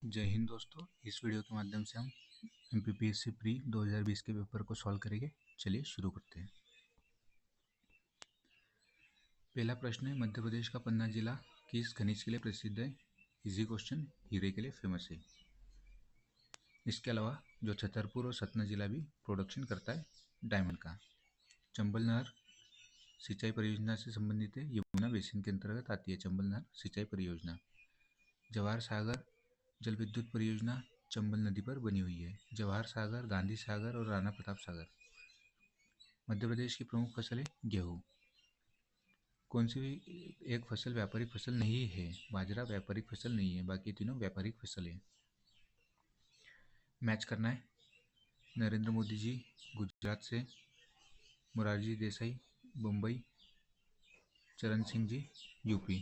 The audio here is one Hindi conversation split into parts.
जय हिंद दोस्तों। इस वीडियो के माध्यम से हम एमपीपीएससी प्री 2020 के पेपर को सॉल्व करेंगे। चलिए शुरू करते हैं। पहला प्रश्न है, मध्य प्रदेश का पन्ना जिला किस खनिज के लिए प्रसिद्ध है? इजी क्वेश्चन, हीरे के लिए फेमस है। इसके अलावा जो छतरपुर और सतना जिला भी प्रोडक्शन करता है डायमंड का। चंबल नहर सिंचाई परियोजना से संबंधित है, यमुना बेसिन के अंतर्गत आती है चंबल नहर सिंचाई परियोजना। जवाहर सागर जल विद्युत परियोजना चंबल नदी पर बनी हुई है। जवाहर सागर, गांधी सागर और राणा प्रताप सागर। मध्य प्रदेश की प्रमुख फसल है गेहूँ। कौन सी भी एक फसल व्यापारिक फसल नहीं है? बाजरा व्यापारिक फसल नहीं है, बाकी तीनों व्यापारिक फसल है। मैच करना है। नरेंद्र मोदी जी गुजरात से, मोरारजी देसाई मुंबई, चरण सिंह जी यूपी।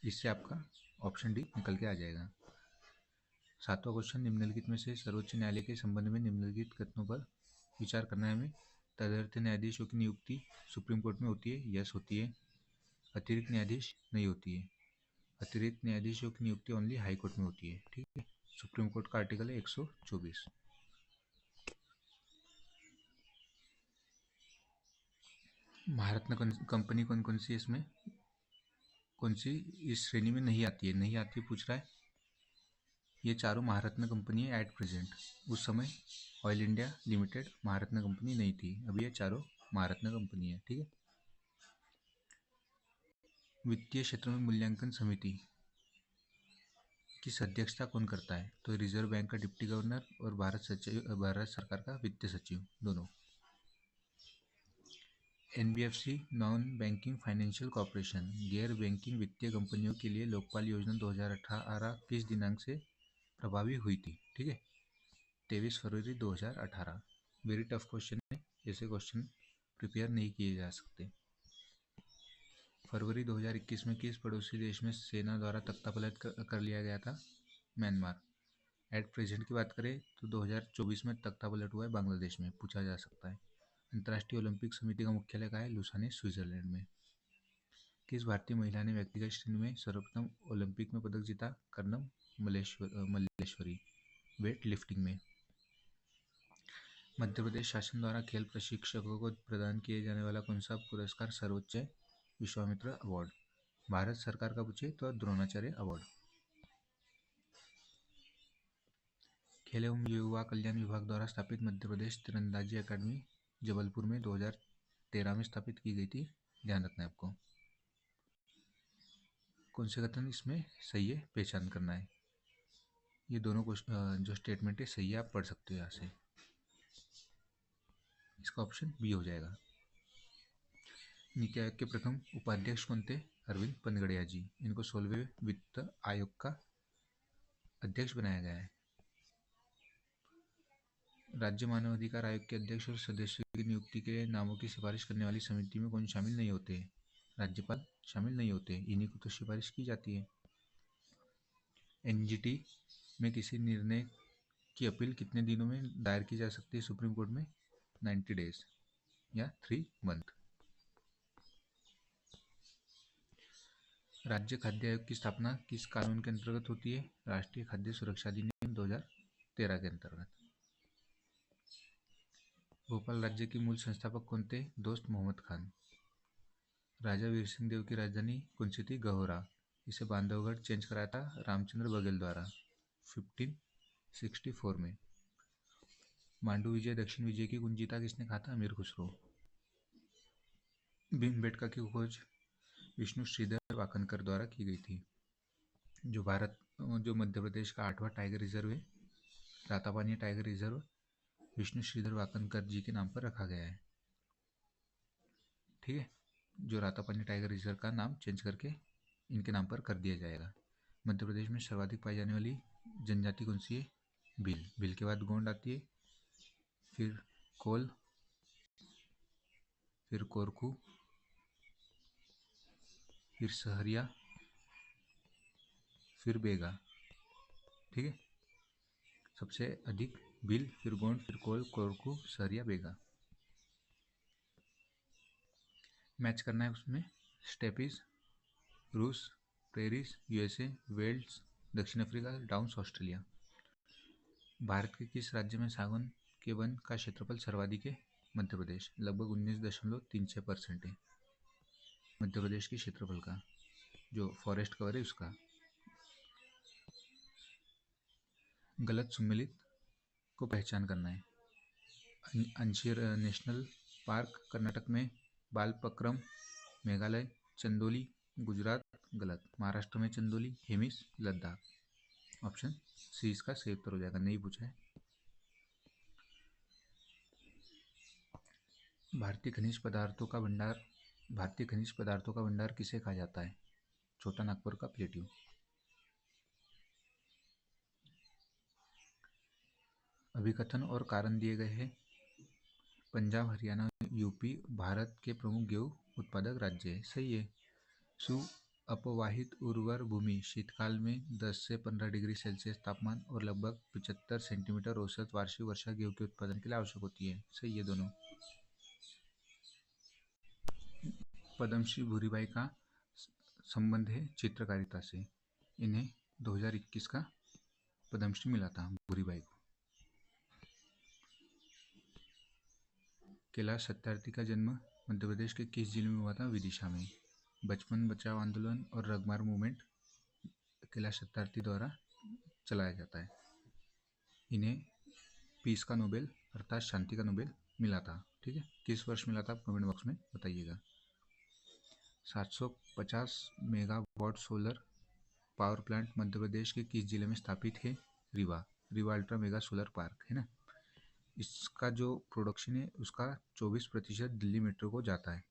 इससे आपका ऑप्शन डी निकल के आ जाएगा। सातवां क्वेश्चन, निम्नलिखित में से सर्वोच्च न्यायालय के संबंध में निम्नलिखित कथनों पर विचार करना है हमें। तदर्थ न्यायाधीशों की नियुक्ति सुप्रीम कोर्ट में होती है? यस होती है। अतिरिक्त न्यायाधीश नहीं होती है। अतिरिक्त न्यायाधीशों की नियुक्ति ओनली हाई कोर्ट में होती है। ठीक है, सुप्रीम कोर्ट का आर्टिकल है 124। महारत्न कंपनी कौन कौन सी इसमें कौन सी इस श्रेणी में नहीं आती है? नहीं आती पूछ रहा है। ये चारों महारत्न कंपनी है एट प्रेजेंट। उस समय ऑयल इंडिया लिमिटेड महारत्न कंपनी नहीं थी, अभी ये चारों महारत्न कंपनी है। ठीक है। वित्तीय क्षेत्र में मूल्यांकन समिति की अध्यक्षता कौन करता है? तो रिजर्व बैंक का डिप्टी गवर्नर और भारत सरकार का वित्त सचिव दोनों। NBFC non banking financial corporation गैर बैंकिंग वित्तीय कंपनियों के लिए लोकपाल योजना 2018 किस दिनांक से प्रभावी हुई थी? ठीक है, 23 फरवरी 2018। वेरी टफ क्वेश्चन है, ऐसे क्वेश्चन प्रिपेयर नहीं किए जा सकते। फरवरी 2021 में किस पड़ोसी देश में सेना द्वारा तख्तापलट कर लिया गया था? म्यांमार। एट प्रेजेंट की बात करें तो 2024 में तख्तापलट हुआ है बांग्लादेश में, पूछा जा सकता है। अंतर्राष्ट्रीय ओलंपिक समिति का मुख्यालय कहाँ है? लुसाने, स्विट्जरलैंड में। किस भारतीय महिला ने व्यक्तिगत श्रेणी में सर्वप्रथम ओलंपिक में पदक जीता? कर्नम मल्लेश्वरी, वेट लिफ्टिंग में। मध्य प्रदेश शासन द्वारा खेल प्रशिक्षकों को प्रदान किए जाने वाला कौन सा पुरस्कार सर्वोच्च है? विश्वामित्र अवार्ड। भारत सरकार का पूछे तो द्रोणाचार्य अवार्ड। खेल एवं युवा कल्याण विभाग द्वारा स्थापित मध्य प्रदेश तीरंदाजी अकादमी जबलपुर में 2013 में स्थापित की गई थी, ध्यान रखना है आपको। कौन से कथन इसमें सही है, पहचान करना है। ये दोनों जो स्टेटमेंट है सही है, आप पढ़ सकते हो यहाँ से। इसका ऑप्शन बी हो जाएगा। नीति आयोग के प्रथम उपाध्यक्ष कौन थे? अरविंद पनगड़िया जी। इनको 16वें वित्त आयोग का अध्यक्ष बनाया गया है। राज्य मानव अधिकार आयोग के अध्यक्ष और सदस्यों की नियुक्ति के लिए नामों की सिफारिश करने वाली समिति में कौन शामिल नहीं होते? राज्यपाल शामिल नहीं होते, इन्हीं को तो सिफारिश की जाती है। एनजीटी में किसी निर्णय की अपील कितने दिनों में दायर की जा सकती है सुप्रीम कोर्ट में? 90 डेज या 3 मंथ। राज्य खाद्य आयोग की स्थापना किस कानून के अंतर्गत होती है? राष्ट्रीय खाद्य सुरक्षा अधिनियम 2013 के अंतर्गत। भोपाल राज्य के मूल संस्थापक कौन थे? दोस्त मोहम्मद खान। राजा वीर सिंह देव की राजधानी कौन सी थी? गहोरा। इसे बांधवगढ़ चेंज कराया था रामचंद्र बघेल द्वारा 1564 में। मांडू विजय दक्षिण विजय की कुंजिता किसने कहा था? अमीर खुसरो। भीमबेटका की खोज विष्णु श्रीधर वाकनकर द्वारा की गई थी। जो मध्य प्रदेश का 8वां टाइगर रिजर्व है, रातापानी टाइगर रिजर्व, विष्णु श्रीधर वाकनकर जी के नाम पर रखा गया है। ठीक है, जो रातापानी टाइगर रिजर्व का नाम चेंज करके इनके नाम पर कर दिया जाएगा। मध्य प्रदेश में सर्वाधिक पाई जाने वाली जनजाति कौन सी है? भील। भील के बाद गोंड आती है, फिर कोल, फिर कोरकू, फिर सहरिया, फिर बेगा। ठीक है, सबसे अधिक भील, फिर गोंड, फिर कोल, कोरकू, सहरिया, बेगा। मैच करना है उसमें। स्टेपीज रूस, प्रेरिस यूएसए, वेल्स दक्षिण अफ्रीका, डाउन्स ऑस्ट्रेलिया। भारत के किस राज्य में सागौन के वन का क्षेत्रफल सर्वाधिक है? मध्य प्रदेश, लगभग 19.36% है मध्य प्रदेश के क्षेत्रफल का, जो फॉरेस्ट कवर है उसका। गलत सुमेलित को पहचान करना है। अंशीर नेशनल पार्क कर्नाटक में, बालपक्रम मेघालय, चंदोली गुजरात गलत, महाराष्ट्र में चंदोली, हेमिस लद्दाख। ऑप्शन सी इसका सही उत्तर हो जाएगा, नहीं पूछा है। भारतीय खनिज पदार्थों का भंडार किसे कहा जाता है? छोटा नागपुर का प्लेट्यू। अभिकथन और कारण दिए गए हैं। पंजाब, हरियाणा, यूपी भारत के प्रमुख गेहूं उत्पादक राज्य है, सही है। सु अपवाहित उर्वर भूमि शीतकाल में 10 से 15 डिग्री सेल्सियस तापमान और लगभग 75 सेंटीमीटर औसत वार्षिक वर्षा गेहूं के उत्पादन के लिए आवश्यक होती है, सही है दोनों। पद्मश्री भूरीबाई का संबंध है चित्रकारिता से। इन्हें 2021 का पद्मश्री मिला था भूरीबाई को। कैलाश सत्यार्थी का जन्म मध्य प्रदेश के किस जिले में हुआ था? विदिशा में। बचपन बचाओ आंदोलन और रगमार मूवमेंट कैलाश सत्यार्थी द्वारा चलाया जाता है। इन्हें पीस का नोबेल अर्थात शांति का नोबेल मिला था, ठीक है। किस वर्ष मिला था कमेंट बॉक्स में बताइएगा। 750 megawatt solar power plant Madhya Pradesh के किस जिले में स्थापित है? Rewa ultra mega solar park है ना। इसका जो प्रोडक्शन है उसका 24% दिल्ली मेट्रो को जाता है।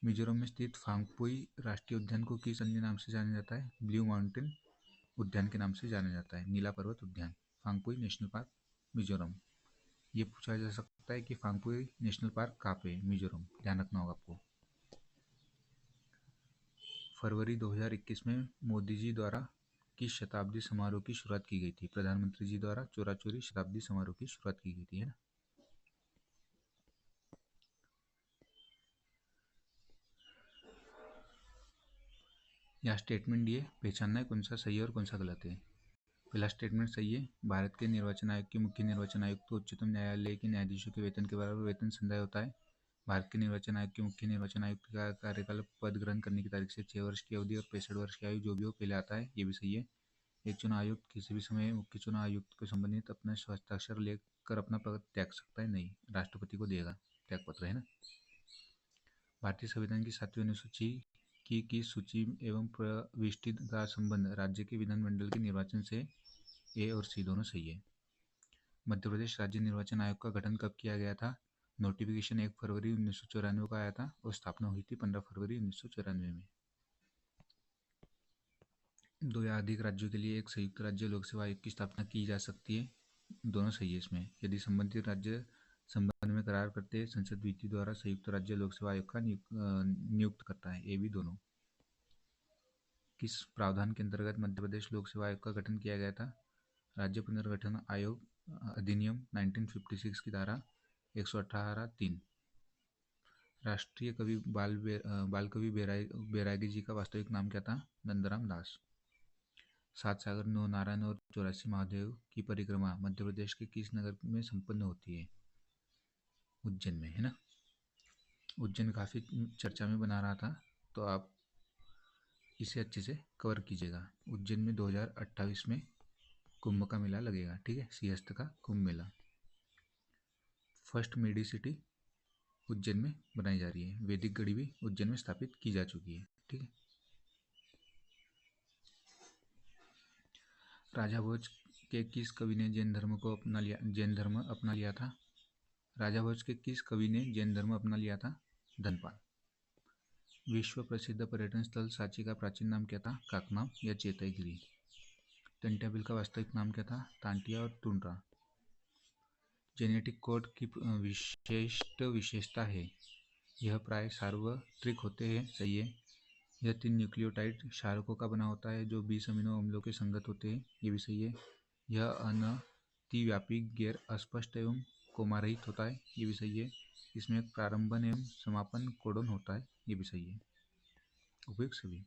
मिजोरम में स्थित फांगपुई राष्ट्रीय उद्यान को किस अन्य नाम से जाना जाता है? ब्लू माउंटेन उद्यान के नाम से जाना जाता है, नीला पर्वत उद्यान। Phawngpui national park Mizoram. ये पूछा जा सकता है कि फांगपुई नेशनल पार्क कहाँ पे है? मिजोरम, ध्यान रखना होगा आपको। फरवरी 2021 में मोदी जी द्वारा किस शताब्दी समारोह की शुरुआत की गई थी? प्रधानमंत्री जी द्वारा चौरा-चौरी शताब्दी समारोह की शुरुआत की गई थी, है ना। यहाँ स्टेटमेंट दिए, पहचानना है कौन सा सही है और कौन सा गलत है। पहला स्टेटमेंट सही है। भारत के निर्वाचन आयोग के मुख्य निर्वाचन आयुक्त को उच्चतम न्यायालय के न्यायाधीशों के वेतन के बराबर वेतन संदाय होता है। भारत के निर्वाचन आयोग के मुख्य निर्वाचन आयुक्त का कार्यकाल पद ग्रहण करने की तारीख से 6 वर्ष की अवधि और 65 वर्ष की आयु जो भी हो पहले आता है, ये भी सही है। एक चुनाव आयुक्त किसी भी समय मुख्य चुनाव आयुक्त को संबंधित अपना हस्ताक्षर लेकर अपना पद त्याग सकता है, नहीं, राष्ट्रपति को देगा त्याग पत्र, है ना। भारतीय संविधान की 7वीं अनुसूची की सूची एवं प्रविष्टि का संबंध राज्य के विधानमंडल के निर्वाचन से ए और सी दोनों सही है। मध्य प्रदेश राज्य निर्वाचन आयोग का गठन कब किया गया था? नोटिफिकेशन 1 फरवरी 1994 को आया था और स्थापना हुई थी 15 फरवरी 1994 में। 2 या अधिक राज्यों के लिए एक संयुक्त राज्य लोक सेवा आयोग की स्थापना की जा सकती है, दोनों सही है इसमें। यदि संबंधित राज्य संबंध में करार करते संसद विधि द्वारा संयुक्त राज्य लोक सेवा आयोग का नियुक्त करता है, ये भी दोनों। किस प्रावधान के अंतर्गत मध्य प्रदेश लोक सेवा आयोग का गठन किया गया था? राज्य पुनर्गठन आयोग अधिनियम 1956 की धारा 118(3). राष्ट्रीय कवि बाल कवि बैरागी जी का वास्तविक नाम क्या था? नंदराम दास। 7 सागर, 9 नारायण और 84 महादेव की परिक्रमा मध्य प्रदेश के किस नगर में संपन्न होती है? उज्जैन में, है ना। उज्जैन काफ़ी चर्चा में बना रहा था, तो आप इसे अच्छे से कवर कीजिएगा। उज्जैन में 2028 में कुंभ का मेला लगेगा, ठीक है, सिंहस्थ का कुंभ मेला। फर्स्ट मेडी सिटी उज्जैन में बनाई जा रही है। वैदिक घड़ी भी उज्जैन में स्थापित की जा चुकी है, ठीक है। राजा भोज के किस कवि ने जैन धर्म अपना लिया था? राजा भोज के किस कवि ने जैन धर्म अपना लिया था? धनपाल। विश्व प्रसिद्ध पर्यटन स्थल सांची का प्राचीन नाम क्या था? काकनाम या चेताईगिरी। टंट्या बिल का वास्तविक नाम क्या था? तांटिया और टुंड्रा। जेनेटिक कोड की विशिष्ट विशेषता है, यह प्राय सार्वत्रिक होते हैं, सही है। यह 3 न्यूक्लियोटाइड क्षारकों का बना होता है जो 20 अमीनो अम्लों के संगत होते हैं, ये भी सही है। यह अतिव्यापी, गैर अस्पष्ट एवं कोमारहित होता है, ये भी सही है। इसमें प्रारंभन एवं समापन कोडोन होता है, ये भी सही है। उपयुक्त सभी।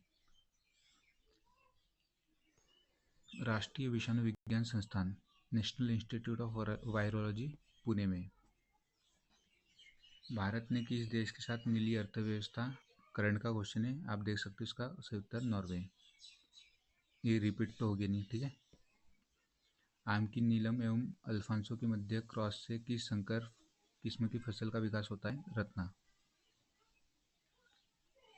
राष्ट्रीय विषाणु विज्ञान संस्थान national institute of virology Pune में। भारत ने किस देश के साथ मिली अर्थव्यवस्था? करंट का क्वेश्चन है, आप देख सकते हो। इसका सही उत्तर नॉर्वे। ये रिपीट तो हो गया नहीं, ठीक है। आम की नीलम एवं अल्फांसो के मध्य क्रॉस से किस संकर किस्म की फसल का विकास होता है? रत्ना।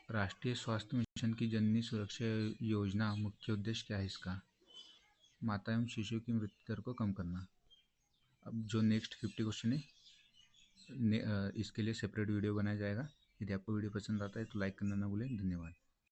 राष्ट्रीय स्वास्थ्य मिशन की जननी सुरक्षा योजना मुख्य उद्देश्य क्या है इसका? माता एवं शिशु की मृत्यु दर को कम करना। अब जो नेक्स्ट 50 क्वेश्चन है, इसके लिए सेपरेट वीडियो बनाया जाएगा। यदि आपको वीडियो पसंद आता है तो लाइक करना ना भूलें। धन्यवाद।